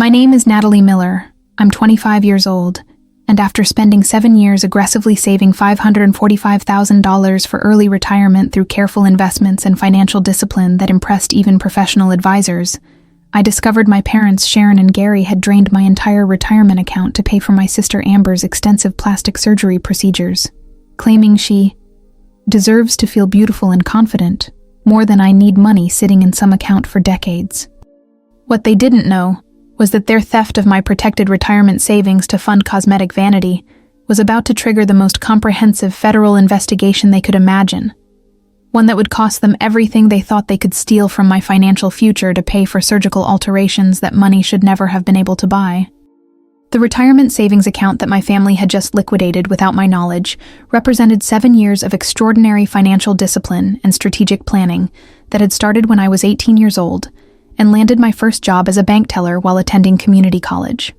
My name is Natalie Miller. I'm 25 years old, and after spending 7 years aggressively saving $545,000 for early retirement through careful investments and financial discipline that impressed even professional advisors, I discovered my parents, Sharon and Gary, had drained my entire retirement account to pay for my sister Amber's extensive plastic surgery procedures, claiming she deserves to feel beautiful and confident more than I need money sitting in some account for decades. What they didn't know was that their theft of my protected retirement savings to fund cosmetic vanity was about to trigger the most comprehensive federal investigation they could imagine, one that would cost them everything they thought they could steal from my financial future to pay for surgical alterations that money should never have been able to buy. The retirement savings account that my family had just liquidated without my knowledge represented 7 years of extraordinary financial discipline and strategic planning that had started when I was 18 years old and landed my first job as a bank teller while attending community college.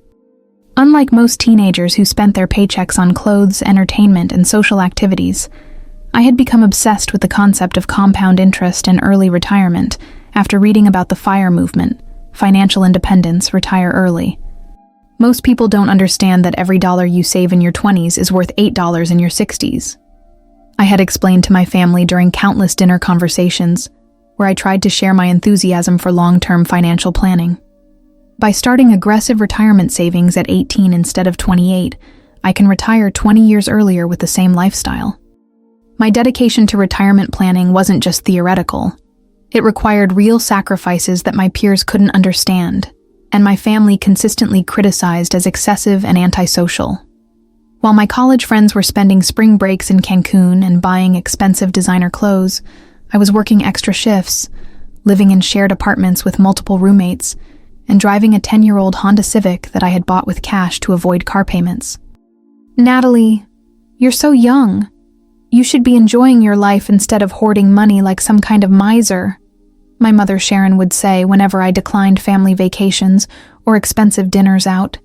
Unlike most teenagers who spent their paychecks on clothes, entertainment, and social activities, I had become obsessed with the concept of compound interest and early retirement after reading about the FIRE movement, financial independence, retire early. Most people don't understand that every dollar you save in your 20s is worth $8 in your 60s. I had explained to my family during countless dinner conversations, where I tried to share my enthusiasm for long-term financial planning. By starting aggressive retirement savings at 18 instead of 28, I can retire 20 years earlier with the same lifestyle. My dedication to retirement planning wasn't just theoretical. It required real sacrifices that my peers couldn't understand, and my family consistently criticized as excessive and antisocial. While my college friends were spending spring breaks in Cancun and buying expensive designer clothes, I was working extra shifts, living in shared apartments with multiple roommates, and driving a 10-year-old Honda Civic that I had bought with cash to avoid car payments. "Natalie, you're so young. You should be enjoying your life instead of hoarding money like some kind of miser," my mother Sharon would say whenever I declined family vacations or expensive dinners out.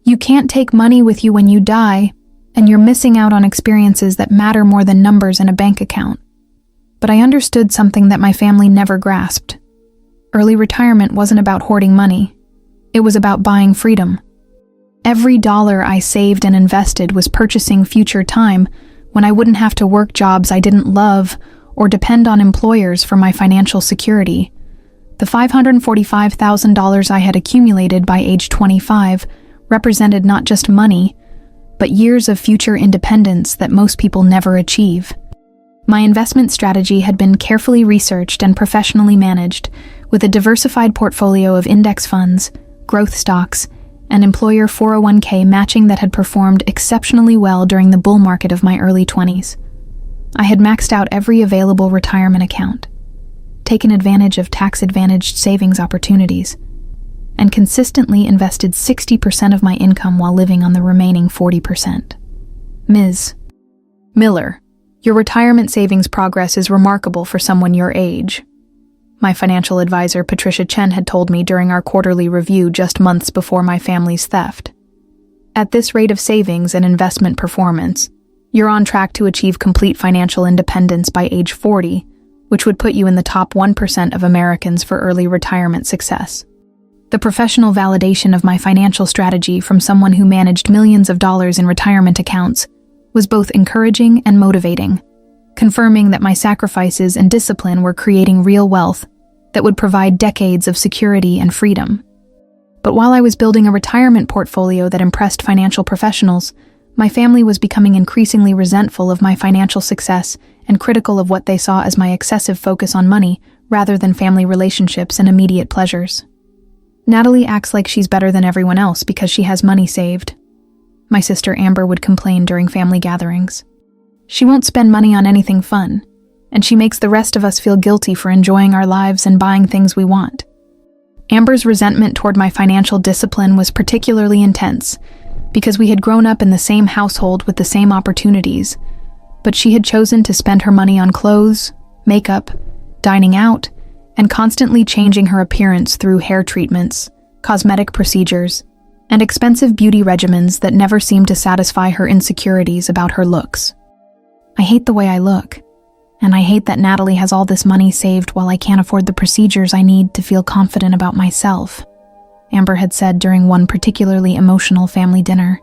"You can't take money with you when you die, and you're missing out on experiences that matter more than numbers in a bank account." But I understood something that my family never grasped. Early retirement wasn't about hoarding money. It was about buying freedom. Every dollar I saved and invested was purchasing future time when I wouldn't have to work jobs I didn't love or depend on employers for my financial security. The $545,000 I had accumulated by age 25 represented not just money, but years of future independence that most people never achieve. My investment strategy had been carefully researched and professionally managed, with a diversified portfolio of index funds, growth stocks, and employer 401k matching that had performed exceptionally well during the bull market of my early 20s. I had maxed out every available retirement account, taken advantage of tax-advantaged savings opportunities, and consistently invested 60% of my income while living on the remaining 40%. Ms. Miller, your retirement savings progress is remarkable for someone your age, my financial advisor Patricia Chen had told me during our quarterly review just months before my family's theft. At this rate of savings and investment performance, you're on track to achieve complete financial independence by age 40, which would put you in the top 1% of Americans for early retirement success. The professional validation of my financial strategy from someone who managed millions of dollars in retirement accounts was both encouraging and motivating, confirming that my sacrifices and discipline were creating real wealth that would provide decades of security and freedom. But while I was building a retirement portfolio that impressed financial professionals, my family was becoming increasingly resentful of my financial success and critical of what they saw as my excessive focus on money rather than family relationships and immediate pleasures. "Natalie acts like she's better than everyone else because she has money saved," my sister Amber would complain during family gatherings. "She won't spend money on anything fun, and she makes the rest of us feel guilty for enjoying our lives and buying things we want." Amber's resentment toward my financial discipline was particularly intense because we had grown up in the same household with the same opportunities, but she had chosen to spend her money on clothes, makeup, dining out, and constantly changing her appearance through hair treatments, cosmetic procedures, and expensive beauty regimens that never seemed to satisfy her insecurities about her looks. "I hate the way I look, and I hate that Natalie has all this money saved while I can't afford the procedures I need to feel confident about myself," Amber had said during one particularly emotional family dinner.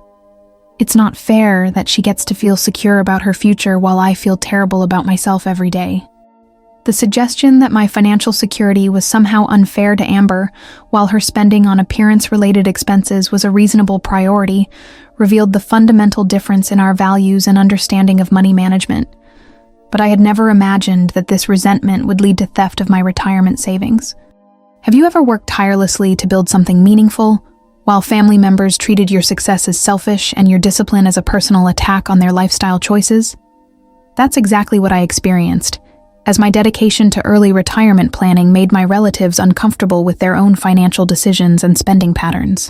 It's not fair that she gets to feel secure about her future while I feel terrible about myself every day. The suggestion that my financial security was somehow unfair to Amber, while her spending on appearance-related expenses was a reasonable priority, revealed the fundamental difference in our values and understanding of money management. But I had never imagined that this resentment would lead to theft of my retirement savings. Have you ever worked tirelessly to build something meaningful, while family members treated your success as selfish and your discipline as a personal attack on their lifestyle choices? That's exactly what I experienced, as my dedication to early retirement planning made my relatives uncomfortable with their own financial decisions and spending patterns.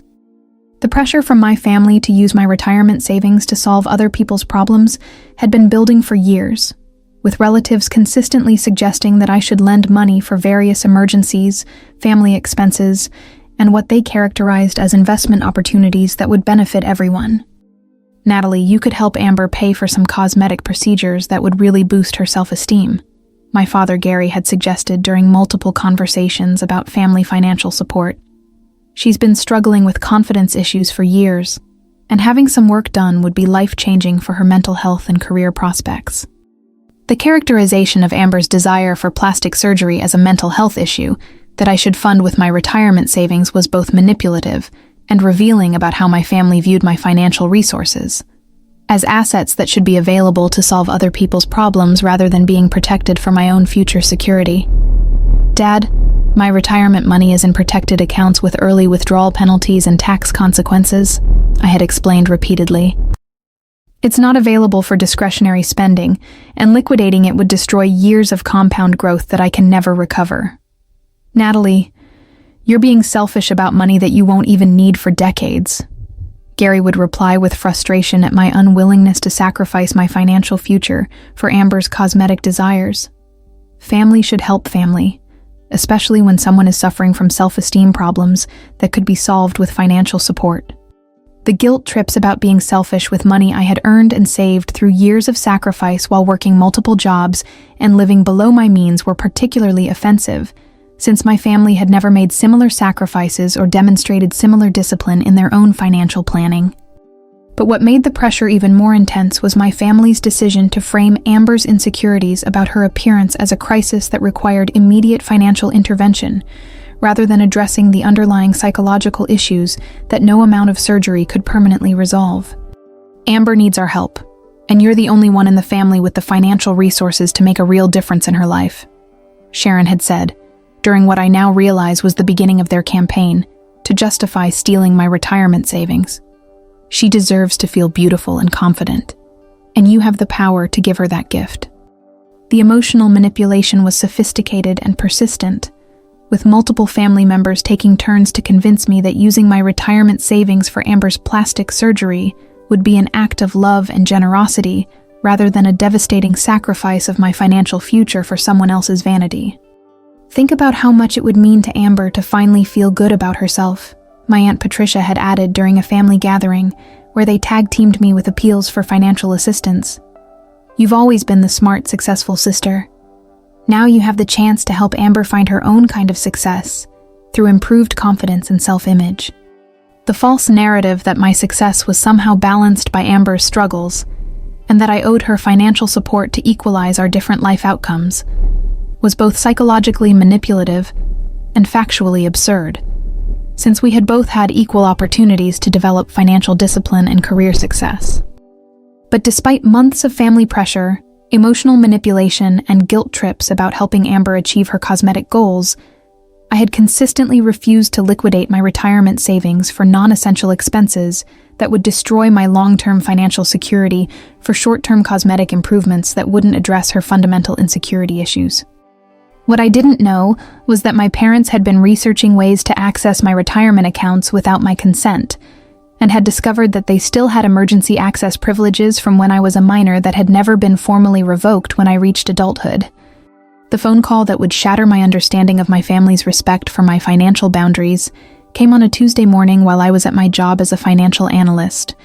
The pressure from my family to use my retirement savings to solve other people's problems had been building for years, with relatives consistently suggesting that I should lend money for various emergencies, family expenses, and what they characterized as investment opportunities that would benefit everyone. Natalie, you could help Amber pay for some cosmetic procedures that would really boost her self-esteem, my father Gary had suggested during multiple conversations about family financial support. She's been struggling with confidence issues for years, and having some work done would be life-changing for her mental health and career prospects. The characterization of Amber's desire for plastic surgery as a mental health issue that I should fund with my retirement savings was both manipulative and revealing about how my family viewed my financial resources, as assets that should be available to solve other people's problems rather than being protected for my own future security. Dad, my retirement money is in protected accounts with early withdrawal penalties and tax consequences, I had explained repeatedly. It's not available for discretionary spending, and liquidating it would destroy years of compound growth that I can never recover. Natalie, you're being selfish about money that you won't even need for decades. Gary would reply with frustration at my unwillingness to sacrifice my financial future for Amber's cosmetic desires. Family should help family, especially when someone is suffering from self-esteem problems that could be solved with financial support. The guilt trips about being selfish with money I had earned and saved through years of sacrifice while working multiple jobs and living below my means were particularly offensive, since my family had never made similar sacrifices or demonstrated similar discipline in their own financial planning. But what made the pressure even more intense was my family's decision to frame Amber's insecurities about her appearance as a crisis that required immediate financial intervention, rather than addressing the underlying psychological issues that no amount of surgery could permanently resolve. Amber needs our help, and you're the only one in the family with the financial resources to make a real difference in her life, Sharon had said, during what I now realize was the beginning of their campaign to justify stealing my retirement savings. She deserves to feel beautiful and confident, and you have the power to give her that gift. The emotional manipulation was sophisticated and persistent, with multiple family members taking turns to convince me that using my retirement savings for Amber's plastic surgery would be an act of love and generosity rather than a devastating sacrifice of my financial future for someone else's vanity. Think about how much it would mean to Amber to finally feel good about herself, my Aunt Patricia had added during a family gathering where they tag-teamed me with appeals for financial assistance. You've always been the smart, successful sister. Now you have the chance to help Amber find her own kind of success through improved confidence and self-image. The false narrative that my success was somehow balanced by Amber's struggles and that I owed her financial support to equalize our different life outcomes was both psychologically manipulative and factually absurd, since we had both had equal opportunities to develop financial discipline and career success. But despite months of family pressure, emotional manipulation, and guilt trips about helping Amber achieve her cosmetic goals, I had consistently refused to liquidate my retirement savings for non-essential expenses that would destroy my long-term financial security for short-term cosmetic improvements that wouldn't address her fundamental insecurity issues. What I didn't know was that my parents had been researching ways to access my retirement accounts without my consent, and had discovered that they still had emergency access privileges from when I was a minor that had never been formally revoked when I reached adulthood. The phone call that would shatter my understanding of my family's respect for my financial boundaries came on a Tuesday morning while I was at my job as a financial analyst,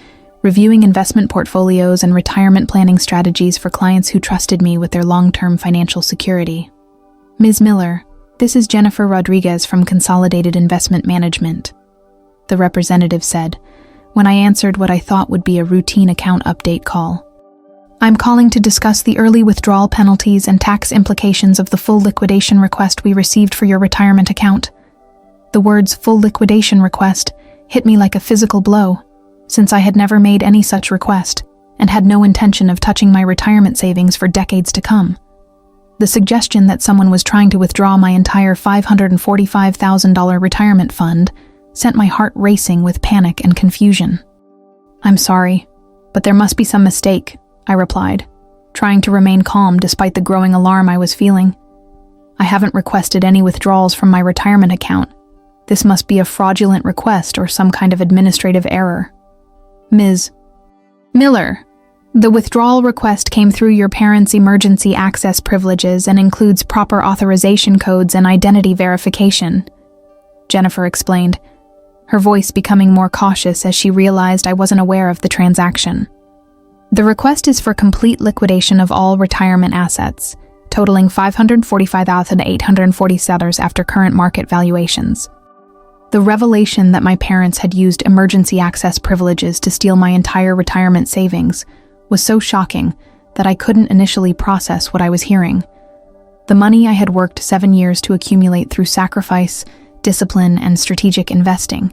reviewing investment portfolios and retirement planning strategies for clients who trusted me with their long-term financial security. Ms. Miller, this is Jennifer Rodriguez from Consolidated Investment Management. the representative said, when I answered what I thought would be a routine account update call. I'm calling to discuss the early withdrawal penalties and tax implications of the full liquidation request we received for your retirement account. The words full liquidation request hit me like a physical blow, since I had never made any such request and had no intention of touching my retirement savings for decades to come. The suggestion that someone was trying to withdraw my entire $545,000 retirement fund sent my heart racing with panic and confusion. I'm sorry, but there must be some mistake, I replied, trying to remain calm despite the growing alarm I was feeling. I haven't requested any withdrawals from my retirement account. This must be a fraudulent request or some kind of administrative error. Ms. Miller, the withdrawal request came through your parents' emergency access privileges and includes proper authorization codes and identity verification, Jennifer explained, her voice becoming more cautious as she realized I wasn't aware of the transaction. The request is for complete liquidation of all retirement assets, totaling $545,840 after current market valuations. The revelation that my parents had used emergency access privileges to steal my entire retirement savings was so shocking that I couldn't initially process what I was hearing. The money I had worked 7 years to accumulate through sacrifice, discipline, and strategic investing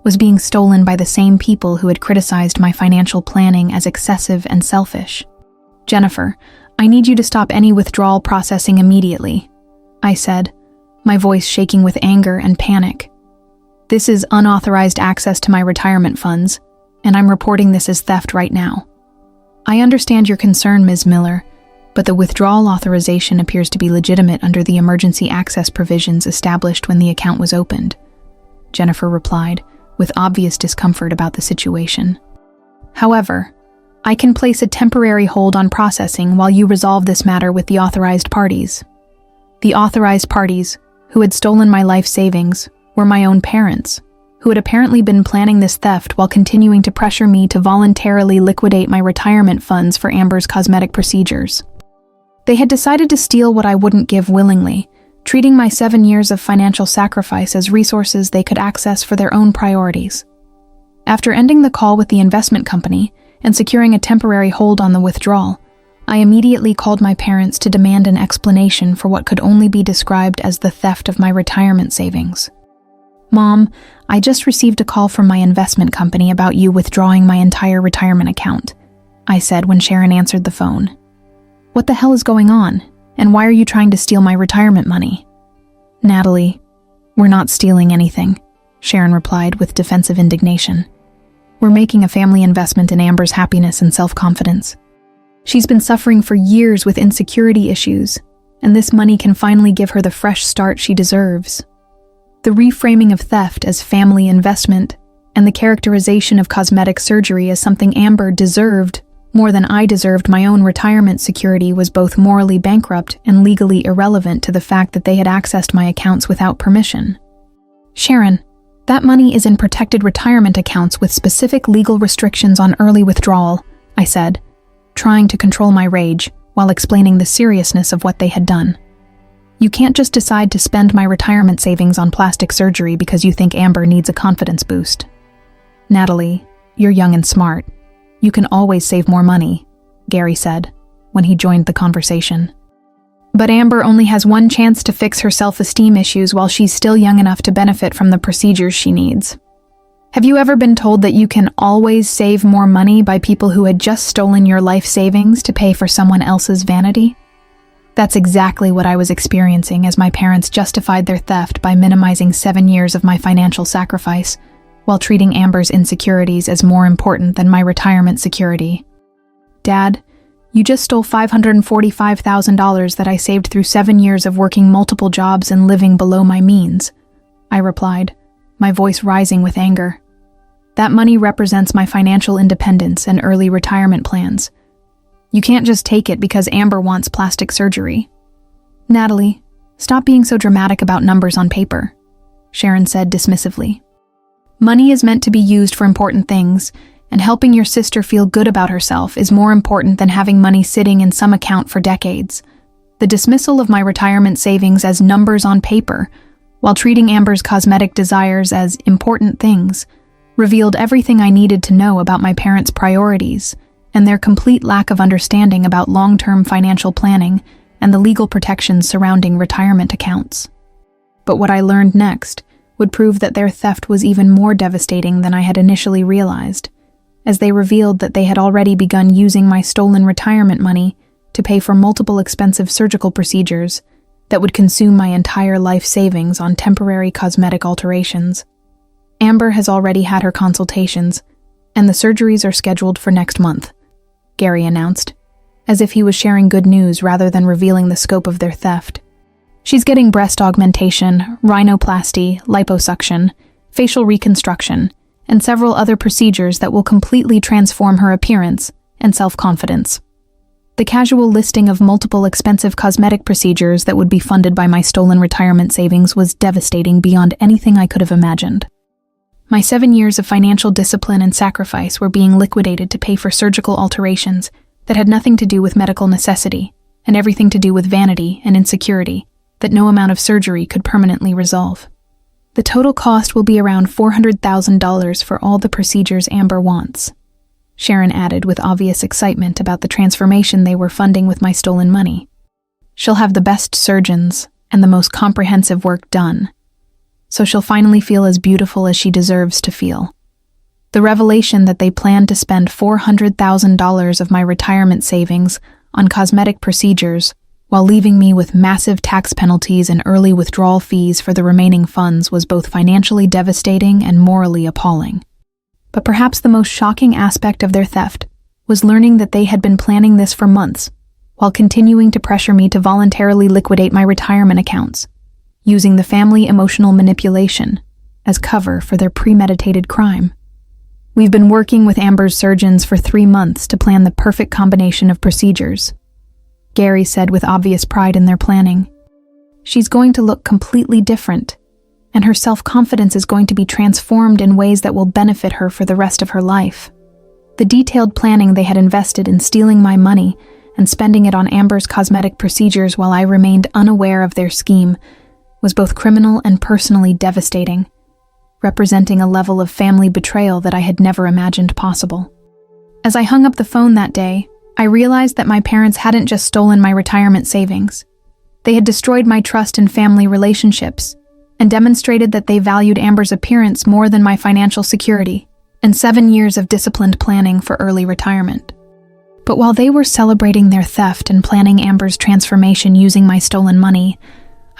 was being stolen by the same people who had criticized my financial planning as excessive and selfish. Jennifer, I need you to stop any withdrawal processing immediately, I said, my voice shaking with anger and panic. This is unauthorized access to my retirement funds, and I'm reporting this as theft right now. I understand your concern, Ms. Miller, but the withdrawal authorization appears to be legitimate under the emergency access provisions established when the account was opened, Jennifer replied, with obvious discomfort about the situation. However, I can place a temporary hold on processing while you resolve this matter with the authorized parties. The authorized parties, who had stolen my life savings, were my own parents, who had apparently been planning this theft while continuing to pressure me to voluntarily liquidate my retirement funds for Amber's cosmetic procedures. They had decided to steal what I wouldn't give willingly, treating my 7 years of financial sacrifice as resources they could access for their own priorities. After ending the call with the investment company and securing a temporary hold on the withdrawal, I immediately called my parents to demand an explanation for what could only be described as the theft of my retirement savings. Mom, I just received a call from my investment company about you withdrawing my entire retirement account, I said when Sharon answered the phone. What the hell is going on, and why are you trying to steal my retirement money? Natalie, we're not stealing anything, Sharon replied with defensive indignation. We're making a family investment in Amber's happiness and self-confidence. She's been suffering for years with insecurity issues, and this money can finally give her the fresh start she deserves. The reframing of theft as family investment and the characterization of cosmetic surgery as something Amber deserved more than I deserved my own retirement security was both morally bankrupt and legally irrelevant to the fact that they had accessed my accounts without permission. Sharon, that money is in protected retirement accounts with specific legal restrictions on early withdrawal, I said, trying to control my rage while explaining the seriousness of what they had done. You can't just decide to spend my retirement savings on plastic surgery because you think Amber needs a confidence boost. Natalie, you're young and smart. You can always save more money, Gary said, when he joined the conversation. But Amber only has one chance to fix her self-esteem issues while she's still young enough to benefit from the procedures she needs. Have you ever been told that you can always save more money by people who had just stolen your life savings to pay for someone else's vanity? That's exactly what I was experiencing as my parents justified their theft by minimizing 7 years of my financial sacrifice, while treating Amber's insecurities as more important than my retirement security. Dad, you just stole $545,000 that I saved through 7 years of working multiple jobs and living below my means, I replied, my voice rising with anger. That money represents my financial independence and early retirement plans. You can't just take it because Amber wants plastic surgery. Natalie, stop being so dramatic about numbers on paper, Sharon said dismissively. Money is meant to be used for important things, and helping your sister feel good about herself is more important than having money sitting in some account for decades. The dismissal of my retirement savings as numbers on paper while treating Amber's cosmetic desires as important things, revealed everything I needed to know about my parents' priorities and their complete lack of understanding about long-term financial planning and the legal protections surrounding retirement accounts. But what I learned next would prove that their theft was even more devastating than I had initially realized, as they revealed that they had already begun using my stolen retirement money to pay for multiple expensive surgical procedures that would consume my entire life savings on temporary cosmetic alterations. Amber has already had her consultations, and the surgeries are scheduled for next month, Gary announced, as if he was sharing good news rather than revealing the scope of their theft. She's getting breast augmentation, rhinoplasty, liposuction, facial reconstruction, and several other procedures that will completely transform her appearance and self-confidence. The casual listing of multiple expensive cosmetic procedures that would be funded by my stolen retirement savings was devastating beyond anything I could have imagined. My 7 years of financial discipline and sacrifice were being liquidated to pay for surgical alterations that had nothing to do with medical necessity and everything to do with vanity and insecurity that no amount of surgery could permanently resolve. The total cost will be around $400,000 for all the procedures Amber wants, Sharon added with obvious excitement about the transformation they were funding with my stolen money. She'll have the best surgeons and the most comprehensive work done, so she'll finally feel as beautiful as she deserves to feel. The revelation that they planned to spend $400,000 of my retirement savings on cosmetic procedures while leaving me with massive tax penalties and early withdrawal fees for the remaining funds was both financially devastating and morally appalling. But perhaps the most shocking aspect of their theft was learning that they had been planning this for months, while continuing to pressure me to voluntarily liquidate my retirement accounts, using the family emotional manipulation as cover for their premeditated crime. We've been working with Amber's surgeons for 3 months to plan the perfect combination of procedures, Gary said with obvious pride in their planning. She's going to look completely different, and her self-confidence is going to be transformed in ways that will benefit her for the rest of her life. The detailed planning they had invested in stealing my money and spending it on Amber's cosmetic procedures while I remained unaware of their scheme was both criminal and personally devastating, representing a level of family betrayal that I had never imagined possible. As I hung up the phone that day, I realized that my parents hadn't just stolen my retirement savings. They had destroyed my trust in family relationships and demonstrated that they valued Amber's appearance more than my financial security and 7 years of disciplined planning for early retirement. But while they were celebrating their theft and planning Amber's transformation using my stolen money,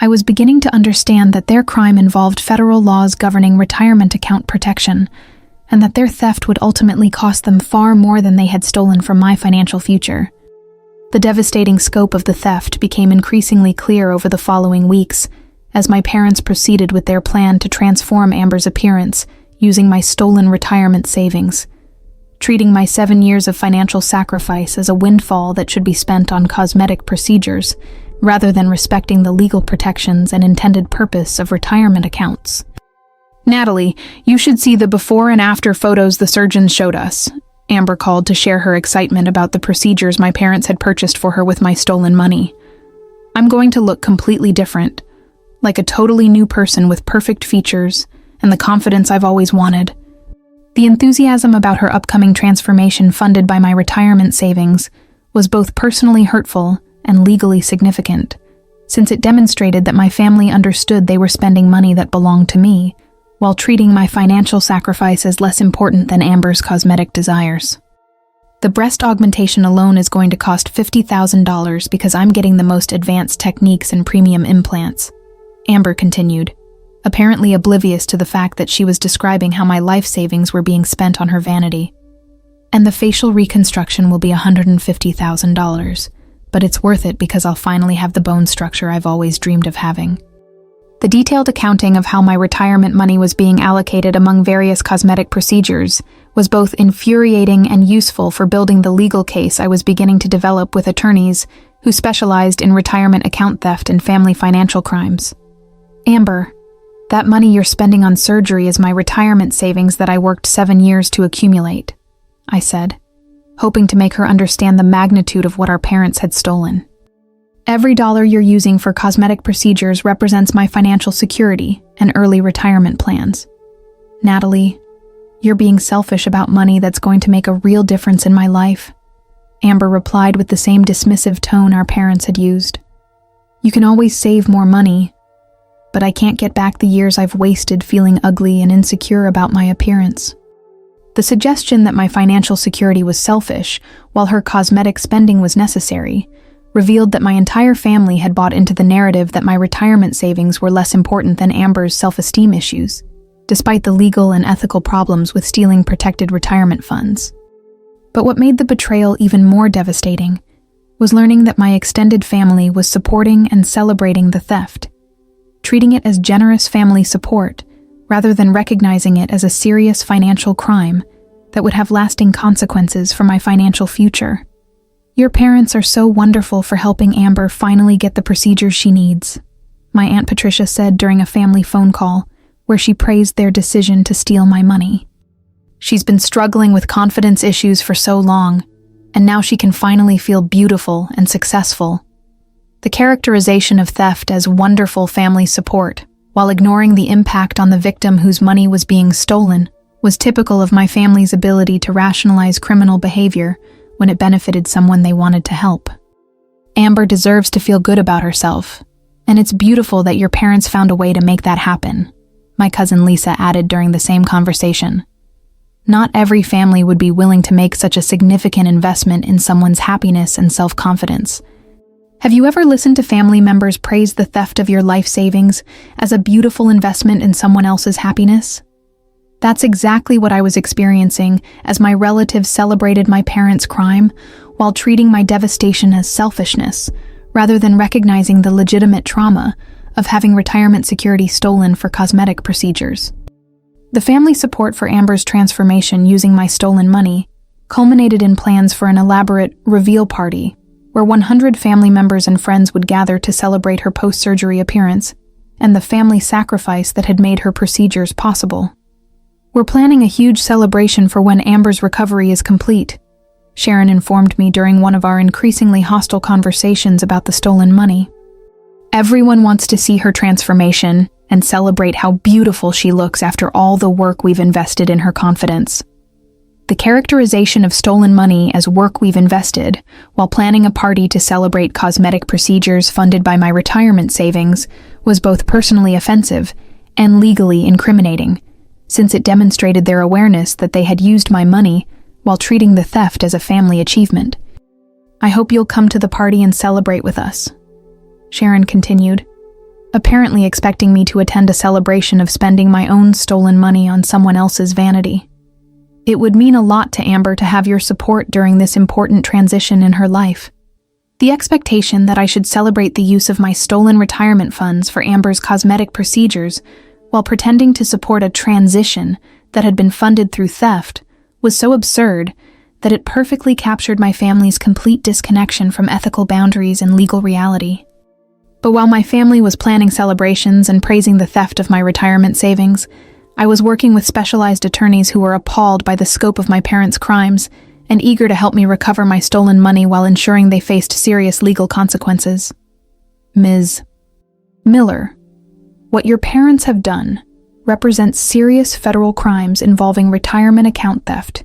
I was beginning to understand that their crime involved federal laws governing retirement account protection, and that their theft would ultimately cost them far more than they had stolen from my financial future. The devastating scope of the theft became increasingly clear over the following weeks as my parents proceeded with their plan to transform Amber's appearance using my stolen retirement savings, treating my 7 years of financial sacrifice as a windfall that should be spent on cosmetic procedures, rather than respecting the legal protections and intended purpose of retirement accounts. "Natalie, you should see the before and after photos the surgeons showed us," Amber called to share her excitement about the procedures my parents had purchased for her with my stolen money. "I'm going to look completely different, like a totally new person with perfect features and the confidence I've always wanted." The enthusiasm about her upcoming transformation funded by my retirement savings was both personally hurtful and legally significant, since it demonstrated that my family understood they were spending money that belonged to me, while treating my financial sacrifice as less important than Amber's cosmetic desires. "The breast augmentation alone is going to cost $50,000 because I'm getting the most advanced techniques and premium implants," Amber continued, apparently oblivious to the fact that she was describing how my life savings were being spent on her vanity. "And the facial reconstruction will be $150,000, but it's worth it because I'll finally have the bone structure I've always dreamed of having." The detailed accounting of how my retirement money was being allocated among various cosmetic procedures was both infuriating and useful for building the legal case I was beginning to develop with attorneys who specialized in retirement account theft and family financial crimes. "Amber, that money you're spending on surgery is my retirement savings that I worked 7 years to accumulate," I said, hoping to make her understand the magnitude of what our parents had stolen. Every dollar you're using for cosmetic procedures represents my financial security and early retirement plans. Natalie, you're being selfish about money that's going to make a real difference in my life. Amber replied with the same dismissive tone our parents had used. You can always save more money, but I can't get back the years I've wasted feeling ugly and insecure about my appearance. The suggestion that my financial security was selfish, while her cosmetic spending was necessary, revealed that my entire family had bought into the narrative that my retirement savings were less important than Amber's self-esteem issues, despite the legal and ethical problems with stealing protected retirement funds. But what made the betrayal even more devastating was learning that my extended family was supporting and celebrating the theft, treating it as generous family support rather than recognizing it as a serious financial crime that would have lasting consequences for my financial future. Your parents are so wonderful for helping Amber finally get the procedures she needs, my Aunt Patricia said during a family phone call where she praised their decision to steal my money. She's been struggling with confidence issues for so long, and now she can finally feel beautiful and successful. The characterization of theft as wonderful family support, while ignoring the impact on the victim whose money was being stolen, was typical of my family's ability to rationalize criminal behavior when it benefited someone they wanted to help. Amber deserves to feel good about herself, and it's beautiful that your parents found a way to make that happen, my cousin Lisa added during the same conversation. Not every family would be willing to make such a significant investment in someone's happiness and self-confidence. Have you ever listened to family members praise the theft of your life savings as a beautiful investment in someone else's happiness? That's exactly what I was experiencing as my relatives celebrated my parents' crime while treating my devastation as selfishness, rather than recognizing the legitimate trauma of having retirement security stolen for cosmetic procedures. The family support for Amber's transformation using my stolen money culminated in plans for an elaborate reveal party where 100 family members and friends would gather to celebrate her post-surgery appearance and the family sacrifice that had made her procedures possible. We're planning a huge celebration for when Amber's recovery is complete, Sharon informed me during one of our increasingly hostile conversations about the stolen money. Everyone wants to see her transformation and celebrate how beautiful she looks after all the work we've invested in her confidence. The characterization of stolen money as work we've invested, while planning a party to celebrate cosmetic procedures funded by my retirement savings, was both personally offensive and legally incriminating, since it demonstrated their awareness that they had used my money while treating the theft as a family achievement. I hope you'll come to the party and celebrate with us, Sharon continued, apparently expecting me to attend a celebration of spending my own stolen money on someone else's vanity. It would mean a lot to Amber to have your support during this important transition in her life. The expectation that I should celebrate the use of my stolen retirement funds for Amber's cosmetic procedures while pretending to support a transition that had been funded through theft was so absurd that it perfectly captured my family's complete disconnection from ethical boundaries and legal reality. But while my family was planning celebrations and praising the theft of my retirement savings, I was working with specialized attorneys who were appalled by the scope of my parents' crimes and eager to help me recover my stolen money while ensuring they faced serious legal consequences. Ms. Miller, what your parents have done represents serious federal crimes involving retirement account theft,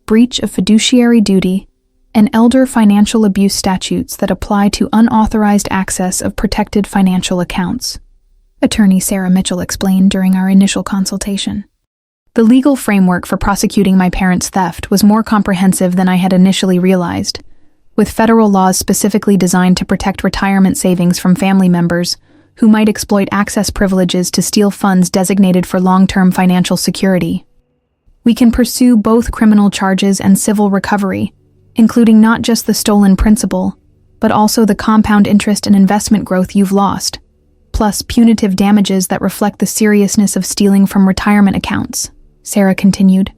breach of fiduciary duty, and elder financial abuse statutes that apply to unauthorized access of protected financial accounts, Attorney Sarah Mitchell explained during our initial consultation. The legal framework for prosecuting my parents' theft was more comprehensive than I had initially realized, with federal laws specifically designed to protect retirement savings from family members who might exploit access privileges to steal funds designated for long-term financial security. We can pursue both criminal charges and civil recovery, including not just the stolen principal, but also the compound interest and investment growth you've lost, plus punitive damages that reflect the seriousness of stealing from retirement accounts, Sarah continued.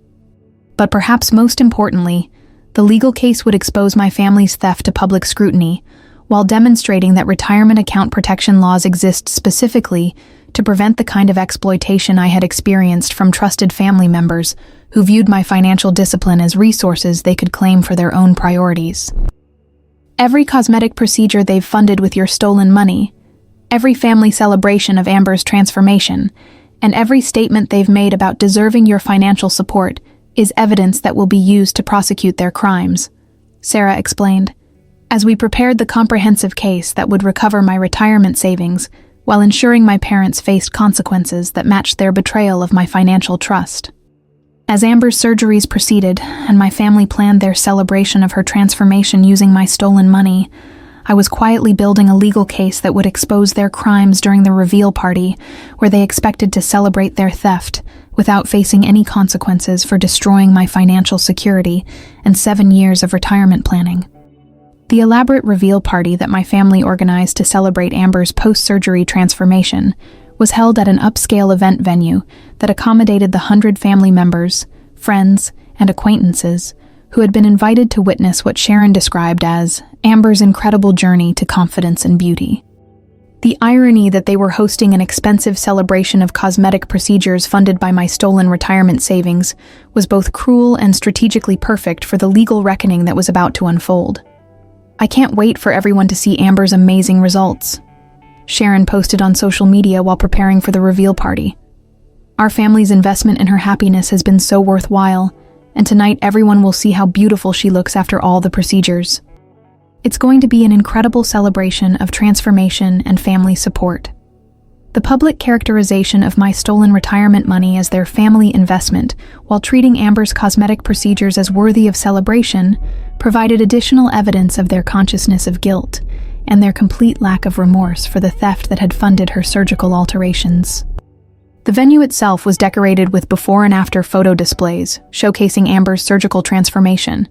But perhaps most importantly, the legal case would expose my family's theft to public scrutiny, while demonstrating that retirement account protection laws exist specifically to prevent the kind of exploitation I had experienced from trusted family members who viewed my financial discipline as resources they could claim for their own priorities. Every cosmetic procedure they've funded with your stolen money, every family celebration of Amber's transformation, and every statement they've made about deserving your financial support is evidence that will be used to prosecute their crimes, Sarah explained, as we prepared the comprehensive case that would recover my retirement savings while ensuring my parents faced consequences that matched their betrayal of my financial trust. As Amber's surgeries proceeded and my family planned their celebration of her transformation using my stolen money, I was quietly building a legal case that would expose their crimes during the reveal party, where they expected to celebrate their theft without facing any consequences for destroying my financial security and 7 years of retirement planning. The elaborate reveal party that my family organized to celebrate Amber's post-surgery transformation was held at an upscale event venue that accommodated the 100 family members, friends, and acquaintances who had been invited to witness what Sharon described as Amber's incredible journey to confidence and beauty. The irony that they were hosting an expensive celebration of cosmetic procedures funded by my stolen retirement savings was both cruel and strategically perfect for the legal reckoning that was about to unfold. I can't wait for everyone to see Amber's amazing results, Sharon posted on social media while preparing for the reveal party. Our family's investment in her happiness has been so worthwhile, and tonight everyone will see how beautiful she looks after all the procedures. It's going to be an incredible celebration of transformation and family support. The public characterization of my stolen retirement money as their family investment, while treating Amber's cosmetic procedures as worthy of celebration, provided additional evidence of their consciousness of guilt and their complete lack of remorse for the theft that had funded her surgical alterations. The venue itself was decorated with before and after photo displays showcasing Amber's surgical transformation,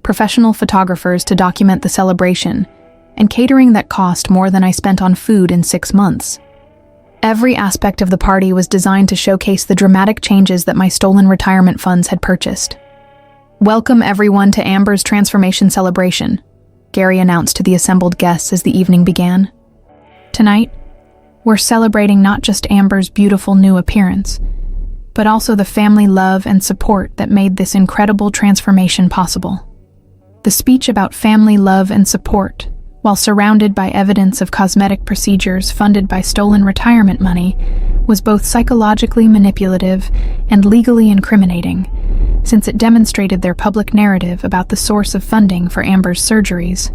professional photographers to document the celebration, and catering that cost more than I spent on food in 6 months. Every aspect of the party was designed to showcase the dramatic changes that my stolen retirement funds had purchased. "Welcome everyone to Amber's transformation celebration," Gary announced to the assembled guests as the evening began. "Tonight, we're celebrating not just Amber's beautiful new appearance, but also the family love and support that made this incredible transformation possible." The speech about family love and support, while surrounded by evidence of cosmetic procedures funded by stolen retirement money, was both psychologically manipulative and legally incriminating, since it demonstrated their public narrative about the source of funding for Amber's surgeries.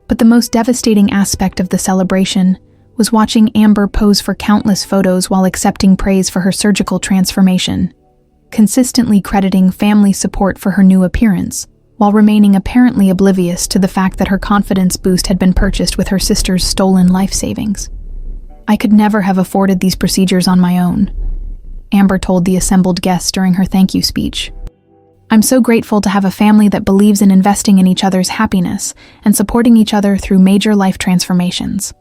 But the most devastating aspect of the celebration was watching Amber pose for countless photos while accepting praise for her surgical transformation, consistently crediting family support for her new appearance, while remaining apparently oblivious to the fact that her confidence boost had been purchased with her sister's stolen life savings. "I could never have afforded these procedures on my own," Amber told the assembled guests during her thank you speech. "I'm so grateful to have a family that believes in investing in each other's happiness and supporting each other through major life transformations."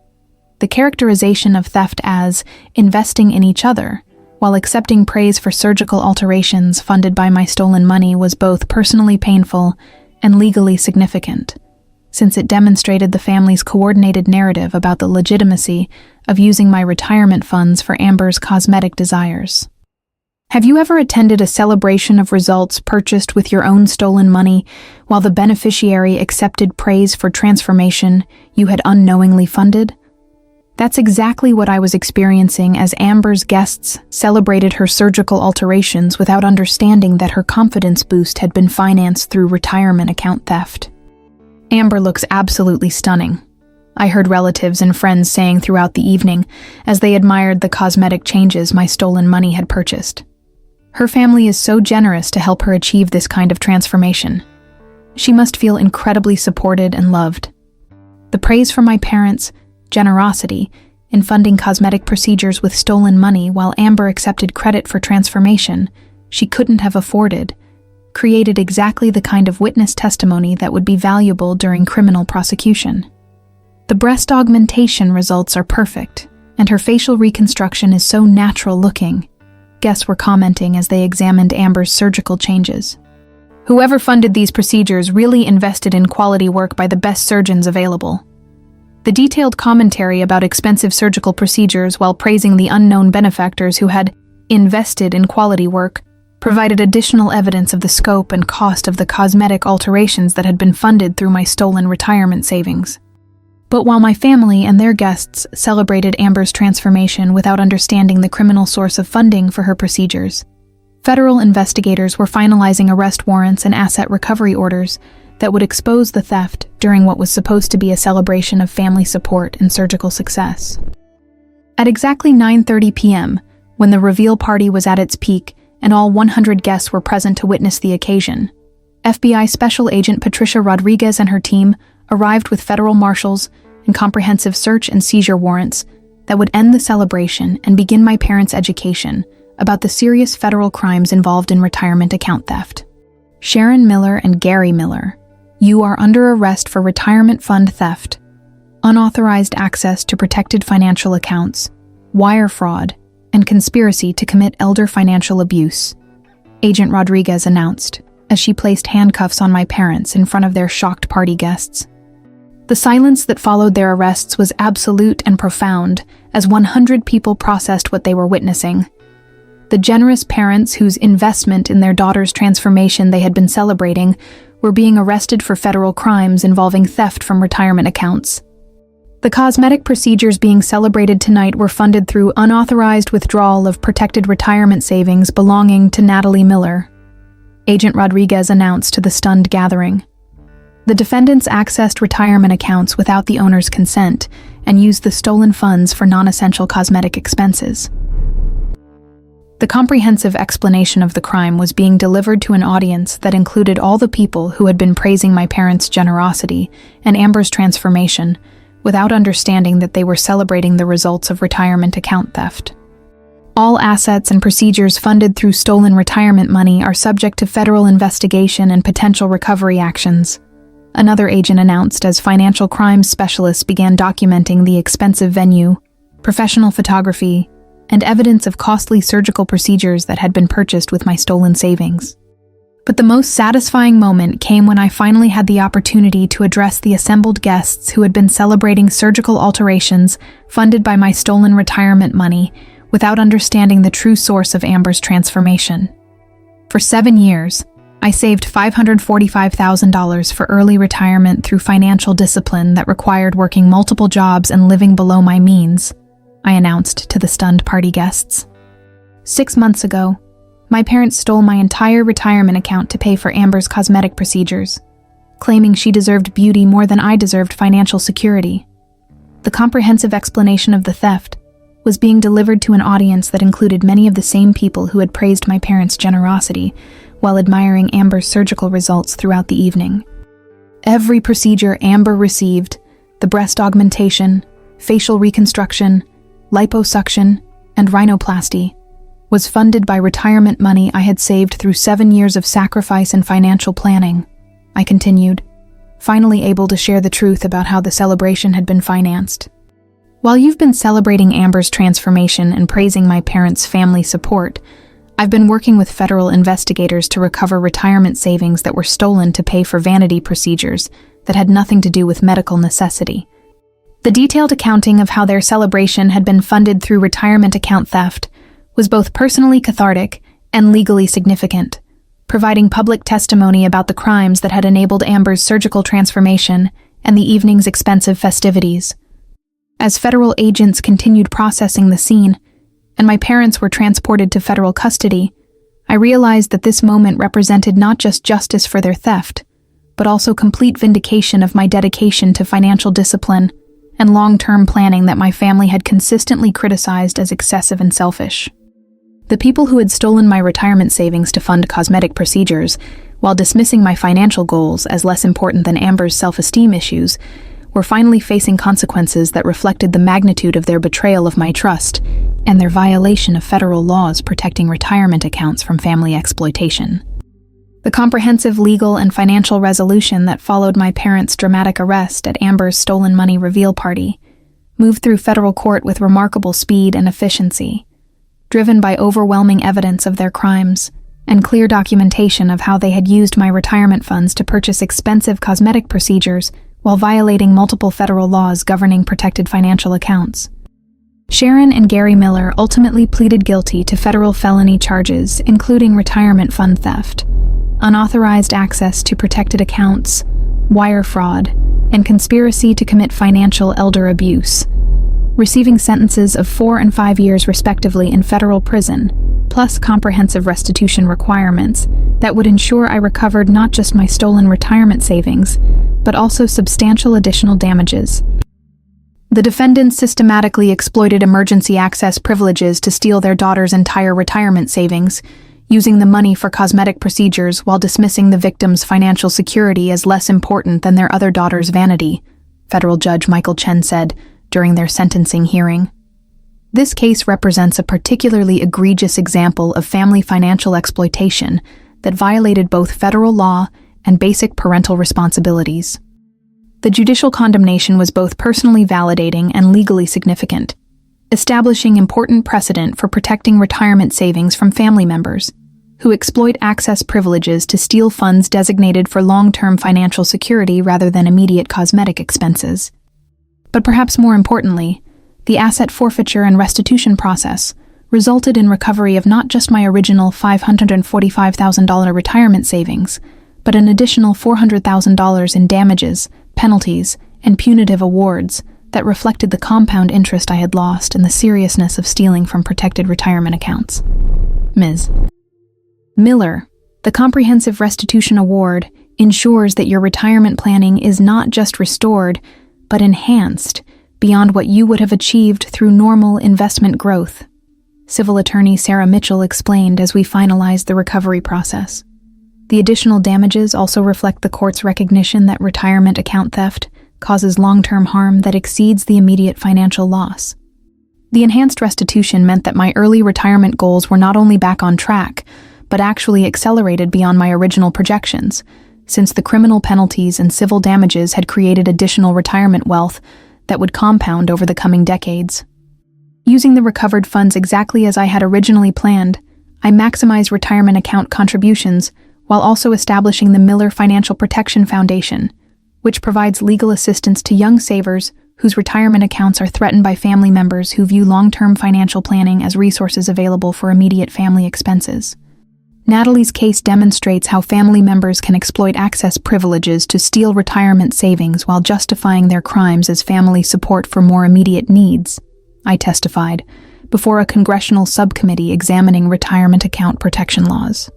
The characterization of theft as investing in each other, while accepting praise for surgical alterations funded by my stolen money, was both personally painful and legally significant, since it demonstrated the family's coordinated narrative about the legitimacy of using my retirement funds for Amber's cosmetic desires. Have you ever attended a celebration of results purchased with your own stolen money while the beneficiary accepted praise for transformation you had unknowingly funded? That's exactly what I was experiencing as Amber's guests celebrated her surgical alterations without understanding that her confidence boost had been financed through retirement account theft. "Amber looks absolutely stunning," I heard relatives and friends saying throughout the evening as they admired the cosmetic changes my stolen money had purchased. "Her family is so generous to help her achieve this kind of transformation. She must feel incredibly supported and loved." The praise from my parents' generosity in funding cosmetic procedures with stolen money while Amber accepted credit for transformation she couldn't have afforded created exactly the kind of witness testimony that would be valuable during criminal prosecution. The breast augmentation results are perfect, and her facial reconstruction is so natural looking, guests were commenting as they examined Amber's surgical changes. "Whoever funded these procedures really invested in quality work by the best surgeons available." The detailed commentary about expensive surgical procedures while praising the unknown benefactors who had invested in quality work provided additional evidence of the scope and cost of the cosmetic alterations that had been funded through my stolen retirement savings. But while my family and their guests celebrated Amber's transformation without understanding the criminal source of funding for her procedures, federal investigators were finalizing arrest warrants and asset recovery orders that would expose the theft during what was supposed to be a celebration of family support and surgical success. At exactly 9:30 p.m., when the reveal party was at its peak and all 100 guests were present to witness the occasion, FBI Special Agent Patricia Rodriguez and her team arrived with federal marshals and comprehensive search and seizure warrants that would end the celebration and begin my parents' education about the serious federal crimes involved in retirement account theft. Sharon Miller and Gary Miller, you are under arrest for retirement fund theft, unauthorized access to protected financial accounts, wire fraud, and conspiracy to commit elder financial abuse, Agent Rodriguez announced as she placed handcuffs on my parents in front of their shocked party guests. The silence that followed their arrests was absolute and profound as 100 people processed what they were witnessing. The generous parents whose investment in their daughter's transformation they had been celebrating were being arrested for federal crimes involving theft from retirement accounts. The cosmetic procedures being celebrated tonight were funded through unauthorized withdrawal of protected retirement savings belonging to Natalie Miller, Agent Rodriguez announced to the stunned gathering. The defendants accessed retirement accounts without the owner's consent and used the stolen funds for non-essential cosmetic expenses. The comprehensive explanation of the crime was being delivered to an audience that included all the people who had been praising my parents' generosity and Amber's transformation, without understanding that they were celebrating the results of retirement account theft. All assets and procedures funded through stolen retirement money are subject to federal investigation and potential recovery actions, another agent announced as financial crimes specialists began documenting the expensive venue, professional photography, and evidence of costly surgical procedures that had been purchased with my stolen savings. But the most satisfying moment came when I finally had the opportunity to address the assembled guests who had been celebrating surgical alterations funded by my stolen retirement money without understanding the true source of Amber's transformation. For 7 years, I saved $545,000 for early retirement through financial discipline that required working multiple jobs and living below my means, I announced to the stunned party guests. 6 months ago, my parents stole my entire retirement account to pay for Amber's cosmetic procedures, claiming she deserved beauty more than I deserved financial security. The comprehensive explanation of the theft was being delivered to an audience that included many of the same people who had praised my parents' generosity while admiring Amber's surgical results throughout the evening. Every procedure Amber received, the breast augmentation, facial reconstruction, liposuction, and rhinoplasty, was funded by retirement money I had saved through 7 years of sacrifice and financial planning, I continued, finally able to share the truth about how the celebration had been financed. While you've been celebrating Amber's transformation and praising my parents' family support, I've been working with federal investigators to recover retirement savings that were stolen to pay for vanity procedures that had nothing to do with medical necessity. The detailed accounting of how their celebration had been funded through retirement account theft was both personally cathartic and legally significant, providing public testimony about the crimes that had enabled Amber's surgical transformation and the evening's expensive festivities. As federal agents continued processing the scene, and my parents were transported to federal custody, I realized that this moment represented not just justice for their theft, but also complete vindication of my dedication to financial discipline and long-term planning that my family had consistently criticized as excessive and selfish. The people who had stolen my retirement savings to fund cosmetic procedures, while dismissing my financial goals as less important than Amber's self-esteem issues, were finally facing consequences that reflected the magnitude of their betrayal of my trust and their violation of federal laws protecting retirement accounts from family exploitation. The comprehensive legal and financial resolution that followed my parents' dramatic arrest at Amber's stolen money reveal party moved through federal court with remarkable speed and efficiency, driven by overwhelming evidence of their crimes and clear documentation of how they had used my retirement funds to purchase expensive cosmetic procedures while violating multiple federal laws governing protected financial accounts. Sharon and Gary Miller ultimately pleaded guilty to federal felony charges, including retirement fund theft, unauthorized access to protected accounts, wire fraud, and conspiracy to commit financial elder abuse, receiving sentences of 4 and 5 years respectively in federal prison, plus comprehensive restitution requirements that would ensure I recovered not just my stolen retirement savings, but also substantial additional damages. The defendants systematically exploited emergency access privileges to steal their daughter's entire retirement savings, using the money for cosmetic procedures while dismissing the victim's financial security as less important than their other daughter's vanity, Federal Judge Michael Chen said during their sentencing hearing. This case represents a particularly egregious example of family financial exploitation that violated both federal law and basic parental responsibilities. The judicial condemnation was both personally validating and legally significant, establishing important precedent for protecting retirement savings from family members who exploit access privileges to steal funds designated for long-term financial security rather than immediate cosmetic expenses. But perhaps more importantly, the asset forfeiture and restitution process resulted in recovery of not just my original $545,000 retirement savings, but an additional $400,000 in damages, penalties, and punitive awards that reflected the compound interest I had lost and the seriousness of stealing from protected retirement accounts. Ms. Miller, the Comprehensive Restitution Award ensures that your retirement planning is not just restored, but enhanced beyond what you would have achieved through normal investment growth, Civil Attorney Sarah Mitchell explained as we finalized the recovery process. The additional damages also reflect the court's recognition that retirement account theft causes long-term harm that exceeds the immediate financial loss. The enhanced restitution meant that my early retirement goals were not only back on track, but actually accelerated beyond my original projections, since the criminal penalties and civil damages had created additional retirement wealth that would compound over the coming decades. Using the recovered funds exactly as I had originally planned, I maximized retirement account contributions while also establishing the Miller Financial Protection Foundation, which provides legal assistance to young savers whose retirement accounts are threatened by family members who view long-term financial planning as resources available for immediate family expenses. Natalie's case demonstrates how family members can exploit access privileges to steal retirement savings while justifying their crimes as family support for more immediate needs, I testified, before a congressional subcommittee examining retirement account protection laws.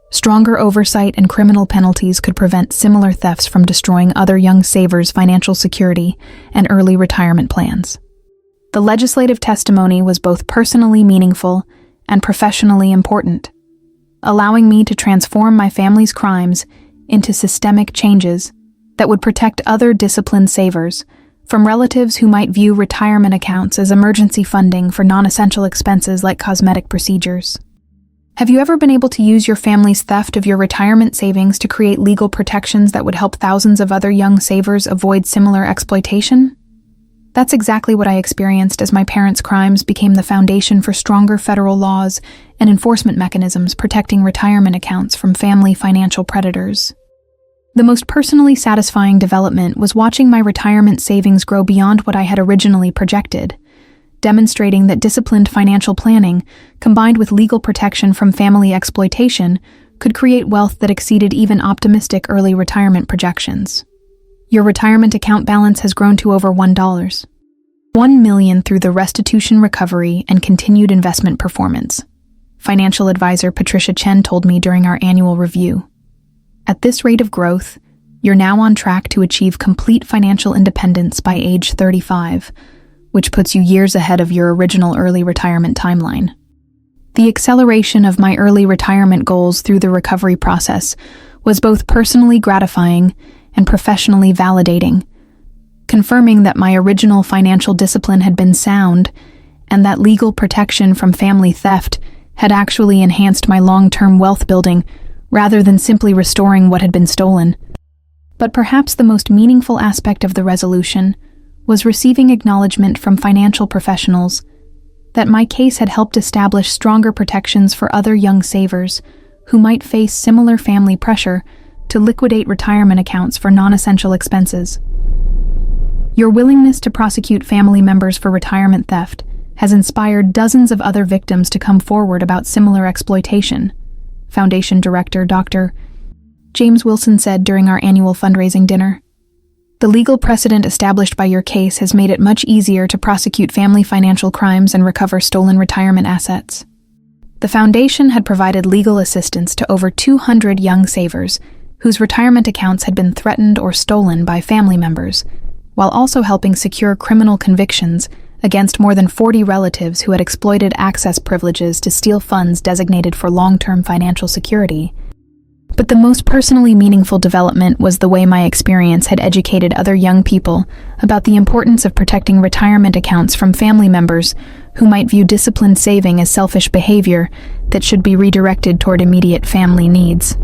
Stronger oversight and criminal penalties could prevent similar thefts from destroying other young savers' financial security and early retirement plans. The legislative testimony was both personally meaningful and professionally important, allowing me to transform my family's crimes into systemic changes that would protect other disciplined savers from relatives who might view retirement accounts as emergency funding for non-essential expenses like cosmetic procedures. Have you ever been able to use your family's theft of your retirement savings to create legal protections that would help thousands of other young savers avoid similar exploitation? That's exactly what I experienced as my parents' crimes became the foundation for stronger federal laws and enforcement mechanisms protecting retirement accounts from family financial predators. The most personally satisfying development was watching my retirement savings grow beyond what I had originally projected, demonstrating that disciplined financial planning, combined with legal protection from family exploitation, could create wealth that exceeded even optimistic early retirement projections. Your retirement account balance has grown to over $1 million through the restitution recovery and continued investment performance, financial advisor Patricia Chen told me during our annual review. At this rate of growth, you're now on track to achieve complete financial independence by age 35, which puts you years ahead of your original early retirement timeline. The acceleration of my early retirement goals through the recovery process was both personally gratifying and professionally validating, confirming that my original financial discipline had been sound and that legal protection from family theft had actually enhanced my long-term wealth building rather than simply restoring what had been stolen. But perhaps the most meaningful aspect of the resolution was receiving acknowledgement from financial professionals that my case had helped establish stronger protections for other young savers who might face similar family pressure to liquidate retirement accounts for non-essential expenses. Your willingness to prosecute family members for retirement theft has inspired dozens of other victims to come forward about similar exploitation, Foundation Director Dr. James Wilson said during our annual fundraising dinner. The legal precedent established by your case has made it much easier to prosecute family financial crimes and recover stolen retirement assets. The foundation had provided legal assistance to over 200 young savers whose retirement accounts had been threatened or stolen by family members, while also helping secure criminal convictions against more than 40 relatives who had exploited access privileges to steal funds designated for long-term financial security. But the most personally meaningful development was the way my experience had educated other young people about the importance of protecting retirement accounts from family members who might view disciplined saving as selfish behavior that should be redirected toward immediate family needs.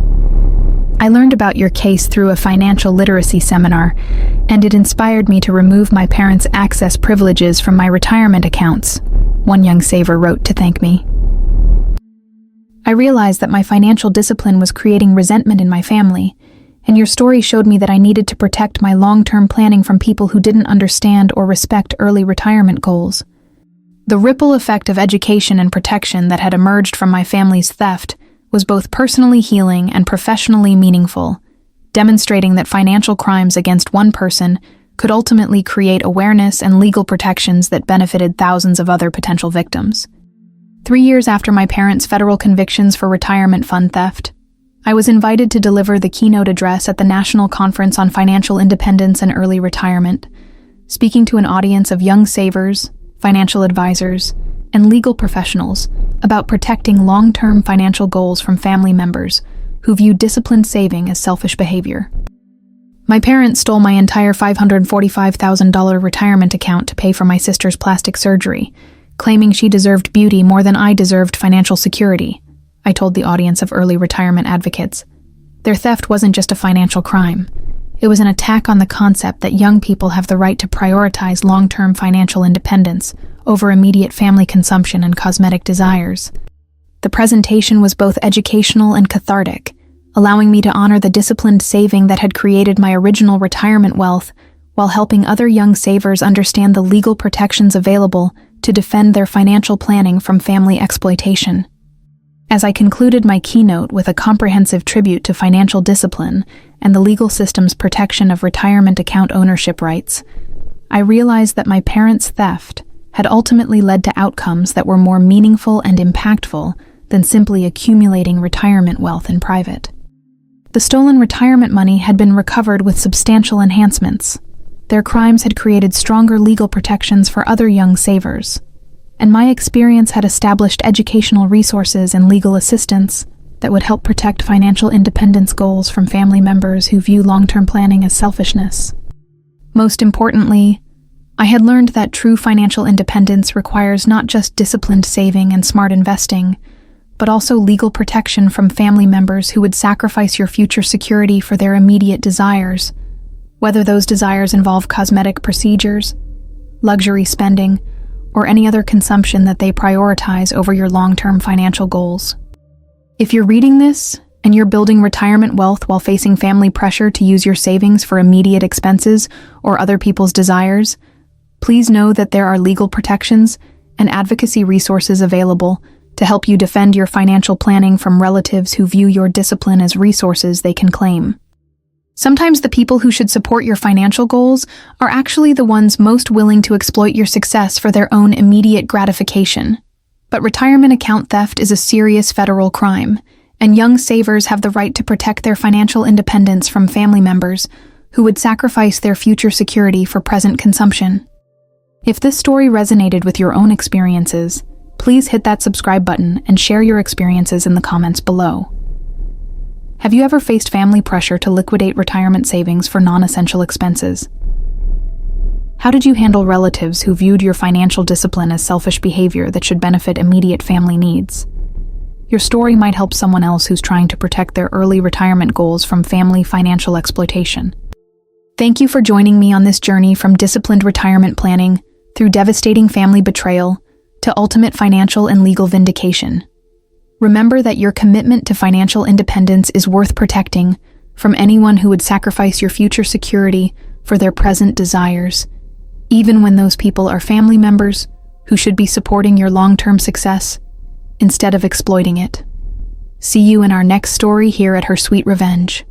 I learned about your case through a financial literacy seminar, and it inspired me to remove my parents' access privileges from my retirement accounts, one young saver wrote to thank me. I realized that my financial discipline was creating resentment in my family, and your story showed me that I needed to protect my long-term planning from people who didn't understand or respect early retirement goals. The ripple effect of education and protection that had emerged from my family's theft was both personally healing and professionally meaningful, demonstrating that financial crimes against one person could ultimately create awareness and legal protections that benefited thousands of other potential victims. 3 years after my parents' federal convictions for retirement fund theft, I was invited to deliver the keynote address at the National Conference on Financial Independence and Early Retirement, speaking to an audience of young savers, financial advisors, and legal professionals about protecting long-term financial goals from family members who view disciplined saving as selfish behavior. My parents stole my entire $545,000 retirement account to pay for my sister's plastic surgery, claiming she deserved beauty more than I deserved financial security, I told the audience of early retirement advocates. Their theft wasn't just a financial crime. It was an attack on the concept that young people have the right to prioritize long-term financial independence over immediate family consumption and cosmetic desires. The presentation was both educational and cathartic, allowing me to honor the disciplined saving that had created my original retirement wealth while helping other young savers understand the legal protections available to defend their financial planning from family exploitation. As I concluded my keynote with a comprehensive tribute to financial discipline and the legal system's protection of retirement account ownership rights, I realized that my parents' theft had ultimately led to outcomes that were more meaningful and impactful than simply accumulating retirement wealth in private. The stolen retirement money had been recovered with substantial enhancements. Their crimes had created stronger legal protections for other young savers, and my experience had established educational resources and legal assistance that would help protect financial independence goals from family members who view long-term planning as selfishness. Most importantly, I had learned that true financial independence requires not just disciplined saving and smart investing, but also legal protection from family members who would sacrifice your future security for their immediate desires, whether those desires involve cosmetic procedures, luxury spending, or any other consumption that they prioritize over your long-term financial goals. If you're reading this and you're building retirement wealth while facing family pressure to use your savings for immediate expenses or other people's desires, please know that there are legal protections and advocacy resources available to help you defend your financial planning from relatives who view your discipline as resources they can claim. Sometimes the people who should support your financial goals are actually the ones most willing to exploit your success for their own immediate gratification. But retirement account theft is a serious federal crime, and young savers have the right to protect their financial independence from family members who would sacrifice their future security for present consumption. If this story resonated with your own experiences, please hit that subscribe button and share your experiences in the comments below. Have you ever faced family pressure to liquidate retirement savings for non-essential expenses? How did you handle relatives who viewed your financial discipline as selfish behavior that should benefit immediate family needs? Your story might help someone else who's trying to protect their early retirement goals from family financial exploitation. Thank you for joining me on this journey from disciplined retirement planning through devastating family betrayal to ultimate financial and legal vindication. Remember that your commitment to financial independence is worth protecting from anyone who would sacrifice your future security for their present desires, even when those people are family members who should be supporting your long-term success instead of exploiting it. See you in our next story here at Her Sweet Revenge.